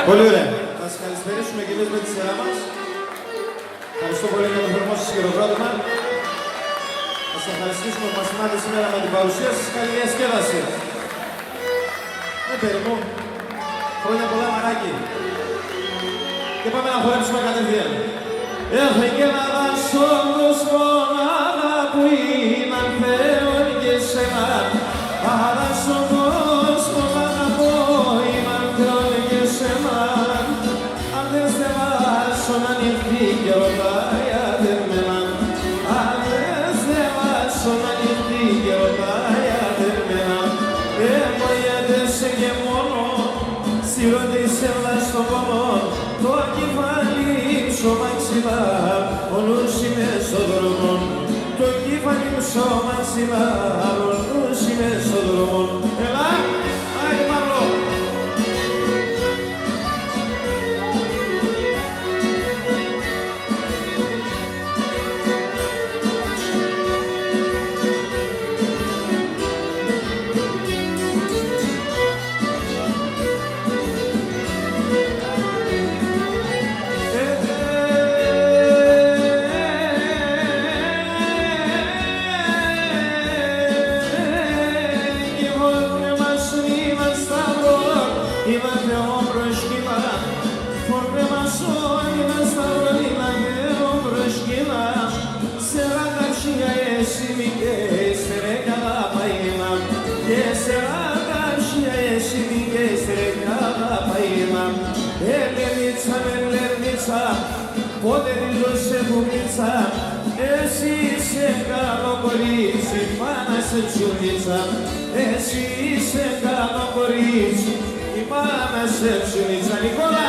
Πολύ ωραία. Θα σας καλησπερίσουμε και εμείς με τη σειρά μας. Ευχαριστώ πολύ για το θερμό σας χειροκρότημα. Θα σας ευχαριστήσουμε που μας θυμάται σήμερα με την παρουσία σας. Καλή διασκέδαση. Παιδί μου, χρόνια πολλά μαράκι. Και πάμε να χορέψουμε κατευθείαν. Έφεγε να δάσω μονάδα που είναι ανθέων και σένα. Αράσω κόσμο να αγαπώ, είμαι ανθέων και σένα. Αν δεν στεβάσω να ανοιχτεί και ρωτάει αδερμένα. Αν δεν στεβάσω να ανοιχτεί και ρωτάει αδερμένα. Εμβολιέτεσαι και μόνο, στηρώντησε στο πόνο. Το κεφάλι ψώμα ξυλά, ο νους είναι στον δρόμο. Το κεφάλι ψώμα ξυλά, ο νους είναι στον δρόμο. Έλα, άι Παύλο. Πότε δηλώσε κουμπίτσα, εσύ είσαι καλό κορίτσι, μάνα σε τσουνίτσα. Εσύ είσαι καλό κορίτσι, η μάνα σε τσουνίτσα. Νικόλα!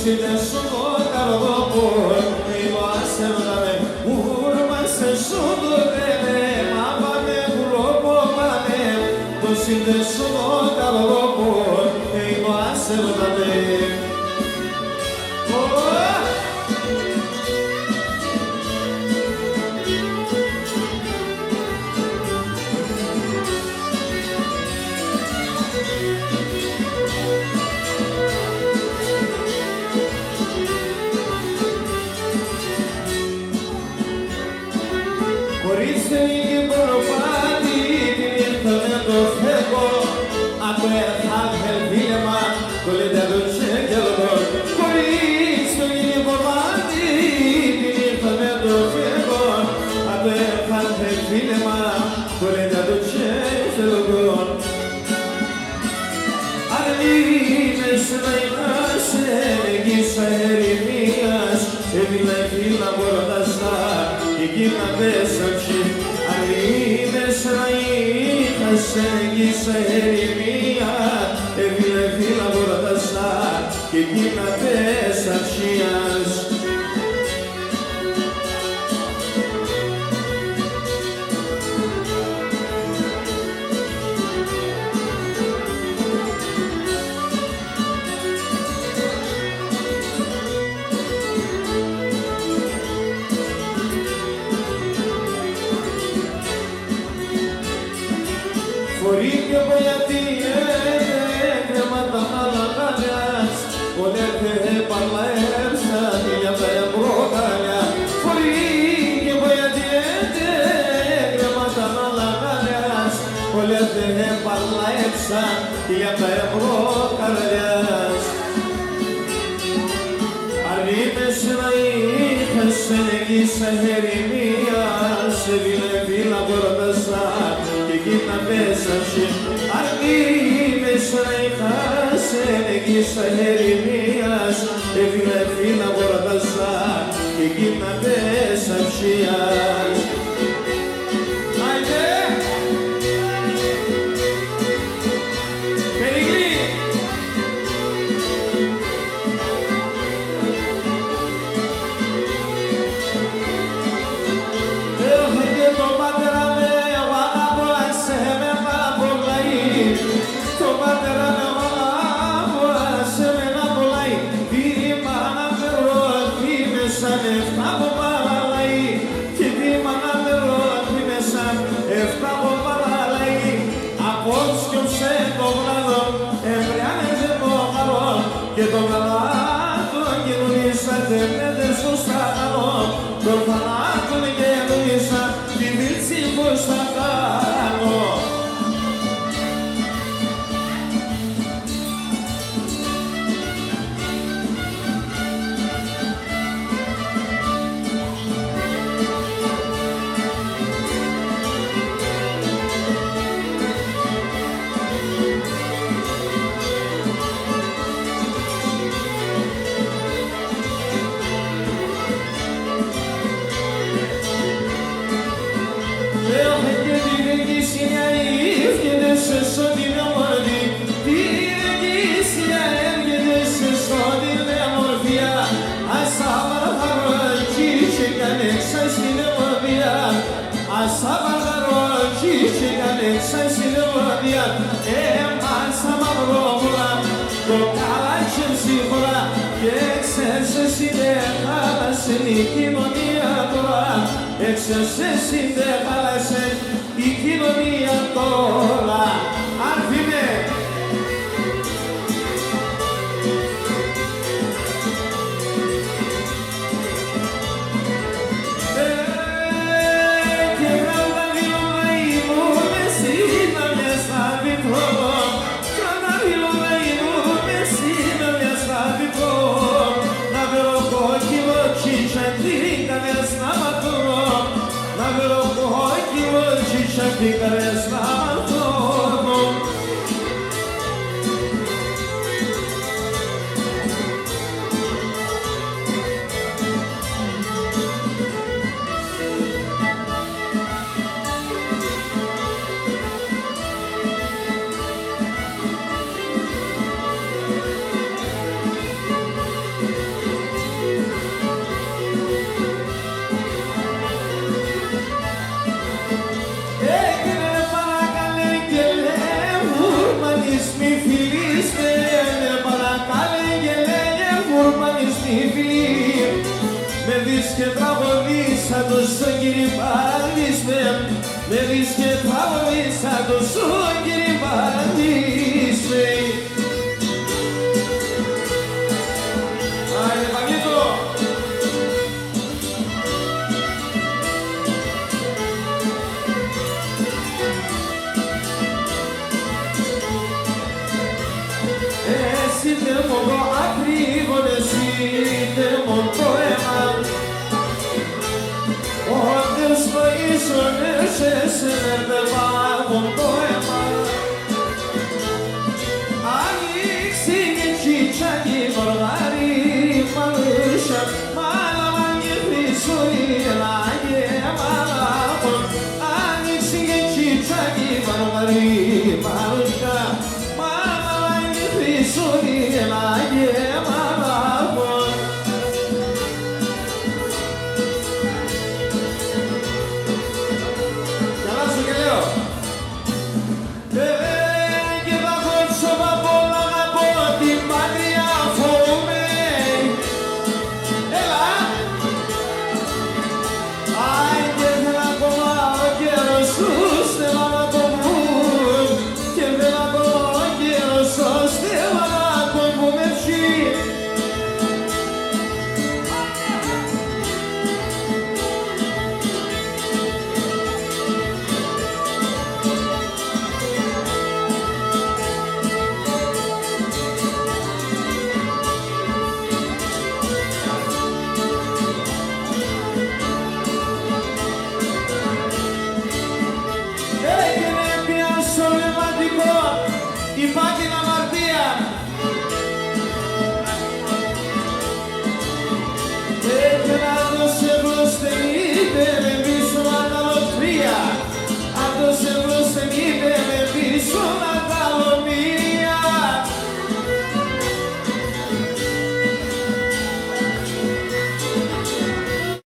συνδέσω το καρδόπο, εγώ ασέβδαμε, ούρμασε σου το κρέμε, μα πάμε γλώπο πάμε, το συνδέσω το καρδόπο, εγώ ασέβδαμε. Κορίτσι και προπάτη την ήρθα με το φέκο, από έρθα φίλεμα, το λέτε το τσέκελο. Κορίτσι και προπάτη την ήρθα με το φέκο, από έρθα φίλεμα, το λέτε το τσέκελο. Αρνείμες να είμαστε εγγύσα ερημίας, έβγαινε φύλλα μπορταστά, εκεί να πέσαψε. Αρνείμες να είμαστε εγγύσα ερημία, έβγαινε φύλλα μπορταστά, εκεί να πέσαψες. Φορήκε γιατί έκρεματα μαλακάλιας, πολλές παρλαέψα για τα εμπρόκαλια. Φορήκε γιατί έκρεματα μαλακάλιας, πολλές παρλαέψα για τα εμπρόκαλιας. Αρνείμες να είχες εγγύσα ερημίας, έβγαινε φύλλα μπορταστά, εκεί να πέσαψε. Αρνείμες να είχες εγγύσα ερημίας, έβγαινε φύλλα μπορταστά, εκεί να πέσαψες. Και το γαλάτο κοινωνήσατε πέντε στο στάνο, το φανάτο κοινωνήσα τη βίτσι πως θα κάνω. Η κοινωνία τώρα, έξεσαι χάλασε η κοινωνία τώρα. Άρθινε! Και γράμμα δηλώνα ήμουν εσύ να μιας θα βιτρώ, γράμμα δηλώνα ήμουν εσύ να μιας θα βιτρώ, να βρω κόκκινο τσίτσαντρίκα μιας να ματρώ, να βρω κόκκινο τσίτσαντρίκα μιας να ματρώ. φίλης με παρακάλε και λέγε κουρπάνι στη φίλη. Με δεις και τραγωδίσα το σου κύριε Παραντής με δεις και τραγωδίσα το σου κύριε Παραντής Άιντε Παγίτο! Εσύ δεν μου το ακρίβον, εσύ δεν μου το αίμα. Όντως το ίσον εσέσαι δεν πάγουν το αίμα. Ανοίξει και τσίτσακι μοργάρι μαλούσια, μάλαμα και χρυσούλινα και μαλάμον. Ανοίξει και τσίτσακι μοργάρι μαλούσια.